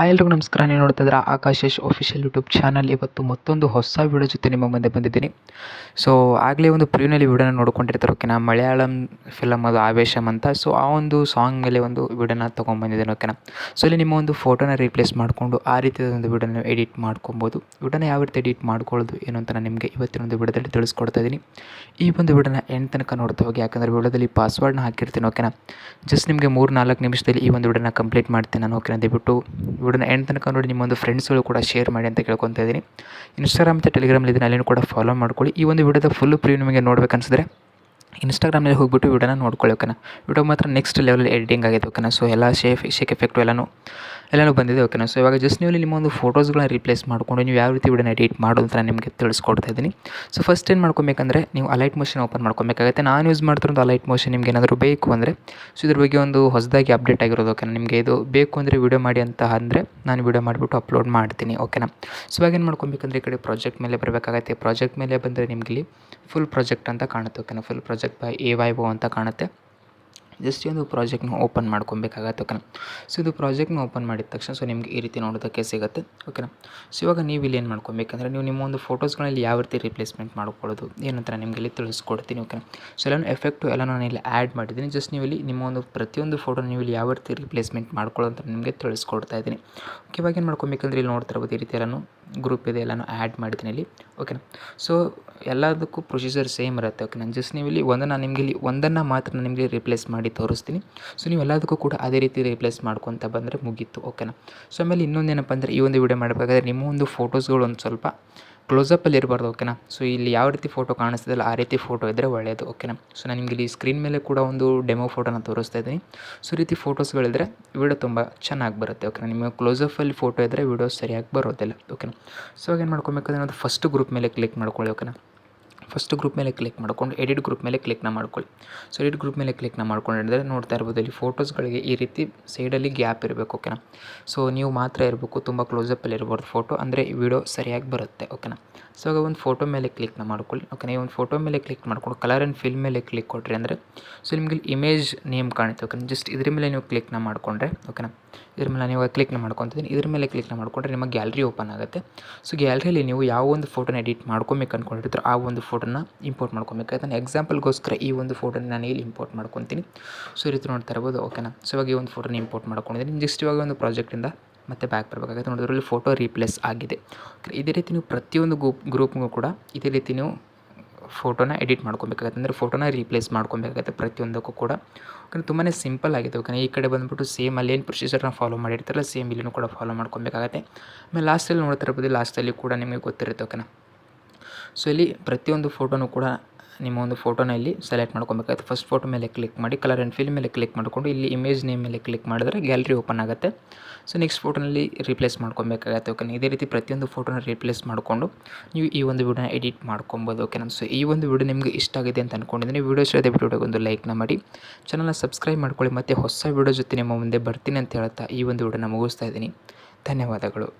Hi ಎಲ್ರಿಗೂ ನಮಸ್ಕಾರ. ನೀವು ನೋಡ್ತಾ ಇದ್ದೀರಾ ಆಕಾಶೇಶ್ ಆಫಿಷಿಯಲ್ ಯೂಟ್ಯೂಬ್ ಚಾನಲ್. ಇವತ್ತು ಮತ್ತೊಂದು ಹೊಸ ವಿಡಿಯೋ ಜೊತೆ ನಿಮ್ಮ ಮುಂದೆ ಬಂದಿದ್ದೀನಿ. ಸೊ ಆಗಲೇ ಒಂದು ಪ್ರಿವ್ಯೂನಲ್ಲಿ ವಿಡಿಯೋನ ನೋಡ್ಕೊಂಡಿರ್ತಾರೆ. ಓಕೆನಾ, ಮಲಯಾಳಂ ಫಿಲಮ್ ಅದು ಆವೇಶಮ್ ಅಂತ. ಸೊ ಆ ಒಂದು ಸಾಂಗ್ ಮೇಲೆ ಒಂದು ವಿಡಿಯೋನ ತೊಗೊಂಡ್ಬಂದಿದ್ದೀನಿ. ಓಕೆನಾ, ಸೊ ಇಲ್ಲಿ ನಿಮ್ಮ ಒಂದು ಫೋಟೋನ ರೀಪ್ಲೇಸ್ ಮಾಡಿಕೊಂಡು ಆ ರೀತಿಯ ಒಂದು ವಿಡಿಯೋನ ಎಡಿಟ್ ಮಾಡ್ಕೊಬೋದು. ವಿಡಿಯೋನ ಯಾವ ರೀತಿ ಎಡಿಟ್ ಮಾಡ್ಕೊಳ್ಳೋದು ಏನು ಅಂತ ನಾನು ನಿಮಗೆ ಇವತ್ತಿನ ಒಂದು ವಿಡಿಯೋದಲ್ಲಿ ತಿಳಿಸ್ಕೊಡ್ತಾ ಇದ್ದೀನಿ. ಈ ಒಂದು ವಿಡಿಯೋನ ಎಂಡ್ ತನಕ ನೋಡ್ತಾ ಹೋಗಿ, ಯಾಕಂದರೆ ವಿಡಿಯೋದಲ್ಲಿ ಪಾಸ್ವರ್ಡ್ನ ಹಾಕಿರ್ತೀನಿ. ಓಕೆನಾ, ಜಸ್ಟ್ ನಿಮಗೆ 3-4 ನಿಮಿಷದಲ್ಲಿ ಈ ಒಂದು ವಿಡಿಯೋನ ಕಂಪ್ಲೀಟ್ ಮಾಡ್ತೀನಿ ನಾನು. ಓಕೆನಾ, ದಯವಿಟ್ಟು ವಿಡಿಯೋನ ಎಂಡ್ ತನಕ ನೋಡಿ ನಿಮ್ಮ ಒಂದು ಫ್ರೆಂಡ್ಸ್ಗಳು ಕೂಡ ಶೇರ್ ಮಾಡಿ ಅಂತ ಕೇಳ್ಕೊತಾ ಇದ್ದೀನಿ. ಇನ್ಸ್ಟಾಗ್ರಾಮ್ ಮತ್ತು ಟೆಲಿಗ್ರಾಮಲ್ಲಿ ಇದನ್ನು ಅಲ್ಲಿನೂ ಕೂಡ ಫಾಲೋ ಮಾಡ್ಕೊಳ್ಳಿ. ಈ ಒಂದು ವಿಡಿಯೋದ ಫುಲ್ ಪ್ರಿವ್ಯೂ ನಿಮಗೆ ನೋಡ್ಬೇಕನ್ಸಿದ್ರೆ ಇನ್ಸ್ಟಾಗ್ರಾಮಲ್ಲಿ ಹೋಗ್ಬಿಟ್ಟು ವಿಡಿಯೋನ ನೋಡ್ಕೊಳ್ಳಿ. ಓಕೆನಾ, ವಿಡಿಯೋ ಮಾತ್ರ ನೆಕ್ಸ್ಟ್ ಲೆವೆಲ್ ಎಡಿಟಿಂಗ್ ಆಗಿದೆ. ಓಕೆನಾ, ಸೊ ಎಲ್ಲ ಶೇಕ್ ಎಫೆಕ್ಟು ಎಲ್ಲನೂ ಬಂದಿದೆ. ಓಕೆನಾ, ಸೊ ಇವಾಗ ಜಸ್ಟ್ ನೀವು ನಿಮ್ಮ ಒಂದು ಫೋಟೋಸ್ಗಳನ್ನ ರೀಪ್ಲೇಸ್ ಮಾಡಿಕೊಂಡು ನೀವು ಯಾವ ರೀತಿ ವಿಡಿಯೋನ ಎಡಿಟ್ ಮಾಡೋದು ಅಂತ ನಾನು ನಿಮಗೆ ತಿಳಿಸ್ಕೊಡ್ತಾ ಇದ್ದೀನಿ. ಸೊ ಫಸ್ಟ್ ಏನು ಮಾಡ್ಕೊಬೇಕಂದ್ರೆ, ನೀವು ಅಲೈಟ್ ಮೋಷನ್ ಓಪನ್ ಮಾಡ್ಕೊಬೇಕಾಗುತ್ತೆ. ನಾನು ಯೂಸ್ ಮಾಡ್ತಿರೋದು ಅಲೈಟ್ ಮೋಷನ್. ನಿಮ್ಗೆ ಏನಾದರೂ ಬೇಕು ಅಂದರೆ, ಸೊ ಇದ್ರ ಬಗ್ಗೆ ಒಂದು ಹೊಸದಾಗಿ ಅಪ್ಡೇಟ್ ಆಗಿರೋದು. ಓಕೆನಾ, ನಿಮಗೆ ಇದು ಬೇಕು ಅಂದರೆ ವಿಡಿಯೋ ಮಾಡಿ ಅಂತ ಅಂದರೆ ನಾನು ವಿಡಿಯೋ ಮಾಡಿಬಿಟ್ಟು ಅಪ್ಲೋಡ್ ಮಾಡ್ತೀನಿ. ಓಕೆನಾ, ಸೊ ಇವಾಗ ಏನು ಮಾಡ್ಕೊಬೇಕಂದ್ರೆ, ಈ ಕಡೆ ಪ್ರಾಜೆಕ್ಟ್ ಮೇಲೆ ಬರಬೇಕಾಗತ್ತೆ. ಪ್ರಾಜೆಕ್ಟ್ ಮೇಲೆ ಬಂದರೆ ನಿಮಗೆ ಇಲ್ಲಿ ಫುಲ್ ಪ್ರಾಜೆಕ್ಟ್ ಅಂತ ಕಾಣುತ್ತೆ. ಓಕೆನಾ, ಫುಲ್ ಪ್ರಾಜೆಕ್ಟ್ ಬೈ AYO ಅಂತ ಕಾಣುತ್ತೆ. ಜಸ್ಟ್ ಒಂದು ಪ್ರಾಜೆಕ್ಟ್ನ ಓಪನ್ ಮಾಡ್ಕೊಬೇಕಾಗತ್ತೆ. ಓಕೆನಾ, ಸೊ ಇದು ಪ್ರಾಜೆಕ್ಟ್ನ ಓಪನ್ ಮಾಡಿದ ತಕ್ಷಣ ಸೊ ನಿಮಗೆ ಈ ರೀತಿ ನೋಡೋದಕ್ಕೆ ಸಿಗುತ್ತೆ. ಓಕೆನಾ, ಸೊ ಇವಾಗ ನೀವು ಇಲ್ಲಿ ಏನು ಮಾಡ್ಕೊಬೇಕಂದ್ರೆ, ನೀವು ನಿಮ್ಮ ಒಂದು ಫೋಟೋಸ್ಗಳಲ್ಲಿ ಯಾವ ರೀತಿ ರಿಪ್ಲೇಸ್ಮೆಂಟ್ ಮಾಡ್ಕೊಳ್ಳೋದು ಏನಂತ ನಾನು ನಿಮಗೆ ಇಲ್ಲಿ ತಿಳಿಸ್ಕೊಡ್ತೀನಿ. ಓಕೆನಾ, ಸೊ ಎಲ್ಲನೂ ಎಫೆಕ್ಟು ಎಲ್ಲ ನಾನು ಇಲ್ಲಿ ಆ್ಯಡ್ ಮಾಡಿದ್ದೀನಿ. ಜಸ್ಟ್ ನೀವು ಇಲ್ಲಿ ನಿಮ್ಮ ಒಂದು ಪ್ರತಿಯೊಂದು ಫೋಟೋ ನೀವು ಇಲ್ಲಿ ಯಾವ ರೀತಿ ರಿಪ್ಲೇಸ್ಮೆಂಟ್ ಮಾಡ್ಕೊಳ್ಳೋದು ಅಂತ ನಿಮಗೆ ತಿಳಿಸ್ಕೊಡ್ತಾ ಇದ್ದೀನಿ. ಓಕೆ, ಇವಾಗ ಏನು ಮಾಡ್ಕೊಬೇಕಂದ್ರೆ, ಇಲ್ಲಿ ನೋಡ್ತಾ ಇರ್ಬೋದು ಈ ರೀತಿ ಎಲ್ಲನೂ ಗ್ರೂಪ್ ಇದೆ, ಎಲ್ಲನೂ ಆ್ಯಡ್ ಮಾಡಿದ್ದೀನಿ ಇಲ್ಲಿ. ಓಕೆನಾ, ಸೊ ಎಲ್ಲದಕ್ಕೂ ಪ್ರೊಸೀಜರ್ ಸೇಮ್ ಇರುತ್ತೆ. ಓಕೆನಾ, ಜಸ್ಟ್ ನೀವು ಇಲ್ಲಿ ಒಂದನ್ನು ಮಾತ್ರ ನಿಮಗೆ ರಿಪ್ಲೇಸ್ ಮಾಡಿ ತೋರಿಸ್ತೀನಿ. ಸೊ ನೀವು ಎಲ್ಲದಕ್ಕೂ ಕೂಡ ಅದೇ ರೀತಿ ರಿಪ್ಲೇಸ್ ಮಾಡ್ಕೊತ ಬಂದರೆ ಮುಗೀತು. ಓಕೆನಾ, ಸೊ ಆಮೇಲೆ ಇನ್ನೊಂದೇನಪ್ಪ ಅಂದರೆ, ಈ ಒಂದು ವಿಡಿಯೋ ಮಾಡಬೇಕಾದ್ರೆ ನಿಮ್ಮ ಒಂದು ಫೋಟೋಸ್ಗಳು ಒಂದು ಸ್ವಲ್ಪ ಕ್ಲೋಸಪ್ಪಲ್ಲಿ ಇರಬಾರ್ದು. ಓಕೆನಾ, ಸೊ ಇಲ್ಲಿ ಯಾವ ರೀತಿ ಫೋಟೋ ಕಾಣಿಸ್ತಿದೆಯಲ್ಲ ಆ ರೀತಿ ಫೋಟೋ ಇದ್ದರೆ ಒಳ್ಳೆಯದು. ಓಕೆನಾ, ಸೊ ನಾನು ನಿಮಗೆ ಇಲ್ಲಿ ಸ್ಕ್ರೀನ್ ಮೇಲೆ ಕೂಡ ಒಂದು ಡೆಮೋ ಫೋಟೋನ ತೋರಿಸ್ತಾ ಇದ್ದೀನಿ. ಸೊ ಈ ರೀತಿ ಫೋಟೋಸ್ಗಳಿದ್ರೆ ವಿಡಿಯೋ ತುಂಬ ಚೆನ್ನಾಗಿ ಬರುತ್ತೆ. ಓಕೆನಾ, ನಿಮಗೆ ಕ್ಲೋಸಪ್ಪಲ್ಲಿ ಫೋಟೋ ಇದ್ದರೆ ವಿಡಿಯೋ ಸರಿಯಾಗಿ ಬರೋದಿಲ್ಲ. ಓಕೆನಾ, ಸೊ ಏನು ಮಾಡ್ಕೊಬೇಕಂದ್ರೆ, ಒಂದು ಫಸ್ಟ್ ಗ್ರೂಪ್ ಮೇಲೆ ಕ್ಲಿಕ್ ಮಾಡ್ಕೊಳ್ಳಿ. ಓಕೆನಾ, ಫಸ್ಟ್ ಗ್ರೂಪ್ ಮೇಲೆ ಕ್ಲಿಕ್ ಮಾಡ್ಕೊಂಡು ಎಡಿಟ್ ಗ್ರೂಪ್ ಮೇಲೆ ಕ್ಲಿಕ್ನ ಮಾಡ್ಕೊಳ್ಳಿ. ಸೊ ಎಡಿಟ್ ಗ್ರೂಪ್ ಮೇಲೆ ಕ್ಲಿಕ್ನ ಮಾಡ್ಕೊಂಡಿದ್ರೆ ನೋಡ್ತಾ ಇರ್ಬೋದು, ಇಲ್ಲಿ ಫೋಟೋಸ್ಗಳಿಗೆ ಈ ರೀತಿ ಸೈಡಲ್ಲಿ ಗ್ಯಾಪ್ ಇರಬೇಕು. ಓಕೆನಾ, ಸೊ ನೀವು ಮಾತ್ರ ಇರಬೇಕು, ತುಂಬ ಕ್ಲೋಸಪ್ಪಲ್ಲಿ ಇರಬಾರ್ದು ಫೋಟೋ, ಅಂದರೆ ವಿಡಿಯೋ ಸರಿಯಾಗಿ ಬರುತ್ತೆ. ಓಕೆನಾ, ಸೊ ಇವಾಗ ಒಂದು ಫೋಟೋ ಮೇಲೆ ಕ್ಲಿಕ್ನ ಮಾಡ್ಕೊಳ್ಳಿ. ಓಕೆನಾ, ಈ ಒಂದು ಫೋಟೋ ಮೇಲೆ ಕ್ಲಿಕ್ ಮಾಡ್ಕೊಂಡು ಕಲರ್ ಆ್ಯಂಡ್ ಫಿಲ್ ಮೇಲೆ ಕ್ಲಿಕ್ ಕೊಟ್ಟರೆ ಅಂದರೆ ಸೊ ನಿಮಗೆ ಇಮೇಜ್ ನೇಮ್ ಕಾಣುತ್ತೆ. ಓಕೆನಾ, ಜಸ್ಟ್ ಇದ್ರ ಮೇಲೆ ನೀವು ಕ್ಲಿಕ್ನ ಮಾಡಿಕೊಂಡ್ರೆ, ಓಕೆನಾ, ಇದ್ರ ಮೇಲೆ ನೀವು ಕ್ಲಿಕ್ನ ಮಾಡ್ಕೊತಿದ್ದೀನಿ. ಇದ್ರ ಮೇಲೆ ಕ್ಲಿಕ್ನ ಮಾಡಿಕೊಂಡ್ರೆ ನಿಮ್ಮ ಗ್ಯಾಲರಿ ಓಪನ್ ಆಗುತ್ತೆ. ಸೊ ಗ್ಯಾಲರಿಯಲ್ಲಿ ನೀವು ಯಾವ ಒಂದು ಫೋಟೋನ ಎಡಿಟ್ ಮಾಡ್ಕೊಬೇಕು ಅಂದ್ಕೊಂಡಿರ್ತೀರೋ ಆ ಒಂದು ಫೋಟೋನ ಇಂಪೋರ್ಟ್ ಮಾಡ್ಕೊಬೇಕಾಗುತ್ತೆ. ನಾನು ಎಕ್ಸಾಂಪಲ್ಗೋಸ್ಕರ ಈ ಒಂದು ಫೋಟೋನ ನಾನು ಇಲ್ಲಿ ಇಂಪೋರ್ಟ್ ಮಾಡ್ಕೊತೀನಿ. ಸೊ ಈ ರೀತಿ ನೋಡ್ತಾ ಇರ್ಬೋದು. ಓಕೆನಾ, ಸೊ ಇವಾಗ ಈ ಒಂದು ಫೋಟೋನ ಇಂಪೋರ್ಟ್ ಮಾಡ್ಕೊಂಡಿದ್ದೀನಿ. ಜಸ್ಟ್ ಇವಾಗ ಒಂದು ಪ್ರಾಜೆಕ್ಟಿಂದ ಮತ್ತೆ ಬ್ಯಾಕ್ ಬರಬೇಕಾಗುತ್ತೆ. ನೋಡಿದ್ರಲ್ಲಿ ಫೋಟೋ ರೀಪ್ಲೇಸ್ ಆಗಿದೆ. ಇದೇ ರೀತಿ ನೀವು ಪ್ರತಿಯೊಂದು ಗ್ರೂಪ್ಗೂ ಕೂಡ ಇದೇ ರೀತಿ ನೀವು ಫೋಟೋನ ಎಡಿಟ್ ಮಾಡ್ಕೊಬೇಕಾಗುತ್ತೆ, ಅಂದರೆ ಫೋಟೋನ ರೀಪ್ಲೇಸ್ ಮಾಡ್ಕೊಬೇಕಾಗುತ್ತೆ ಪ್ರತಿಯೊಂದಕ್ಕೂ ಕೂಡ. ಓಕೆ, ತುಂಬಾ ಸಿಂಪಲ್ ಆಗಿದೆ. ಓಕೆ, ಈ ಕಡೆ ಬಂದುಬಿಟ್ಟು ಸೇಮ್ ಅಲ್ಲಿ ಏನು ಪ್ರೊಸೀಜರ್ನ ಫಾಲೋ ಮಾಡಿರ್ತಾರಲ್ಲ ಸೇಮ್ ಇಲ್ಲಿನೂ ಕೂಡ ಫಾಲೋ ಮಾಡ್ಕೊಬೇಕಾಗತ್ತೆ. ಆಮೇಲೆ ಲಾಸ್ಟಲ್ಲಿ ನೋಡ್ತಾ ಇರ್ಬೋದು, ಲಾಸ್ಟಲ್ಲಿ ಕೂಡ ನಿಮಗೆ ಗೊತ್ತಿರುತ್ತೆ. ಓಕೆನಾ, ಸೊ ಇಲ್ಲಿ ಪ್ರತಿಯೊಂದು ಫೋಟೋನು ಕೂಡ ನಿಮ್ಮ ಒಂದು ಫೋಟೋನ ಇಲ್ಲಿ ಸೆಲೆಕ್ಟ್ ಮಾಡ್ಕೊಬೇಕಾಗುತ್ತೆ. ಫಸ್ಟ್ ಫೋಟೋ ಮೇಲೆ ಕ್ಲಿಕ್ ಮಾಡಿ ಕಲರ್ ಆ್ಯಂಡ್ ಫಿಲ್ ಮೇಲೆ ಕ್ಲಿಕ್ ಮಾಡಿಕೊಂಡು ಇಲ್ಲಿ ಇಮೇಜ್ ನೇಮ್ ಮೇಲೆ ಕ್ಲಿಕ್ ಮಾಡಿದ್ರೆ ಗ್ಯಾಲರಿ ಓಪನ್ ಆಗುತ್ತೆ. ಸೊ ನೆಕ್ಸ್ಟ್ ಫೋಟೋನಲ್ಲಿ ರೀಪ್ಲೇಸ್ ಮಾಡ್ಕೊಬೇಕಾಗತ್ತೆ. ಓಕೆ, ಇದೇ ರೀತಿ ಪ್ರತಿಯೊಂದು ಫೋಟೋನ ರೀಪ್ಲೇಸ್ ಮಾಡಿಕೊಂಡು ನೀವು ಈ ಒಂದು ವಿಡಿಯೋನ ಎಡಿಟ್ ಮಾಡ್ಕೊಬೋದು. ಓಕೆನಾ, ಸೊ ಈ ಒಂದು ವಿಡಿಯೋ ನಿಮಗೆ ಇಷ್ಟ ಆಗಿದೆ ಅಂತ ಅಂದ್ಕೊಂಡಿದ್ದೀನಿ. ವಿಡಿಯೋ ಇಷ್ಟ ಆಗಿದೆ ವಿಡಿಯೋಗೆ ಒಂದು ಲೈಕ್ನ ಮಾಡಿ, ಚಾನಲ್ನ ಸಬ್ಸ್ಕ್ರೈಬ್ ಮಾಡ್ಕೊಳ್ಳಿ. ಮತ್ತು ಹೊಸ ವಿಡಿಯೋ ಜೊತೆ ನಿಮ್ಮ ಮುಂದೆ ಬರ್ತೀನಿ ಅಂತ ಹೇಳ್ತಾ ಈ ಒಂದು ವಿಡಿಯೋನ ಮುಗಿಸ್ತಾ ಇದ್ದೀನಿ. ಧನ್ಯವಾದಗಳು.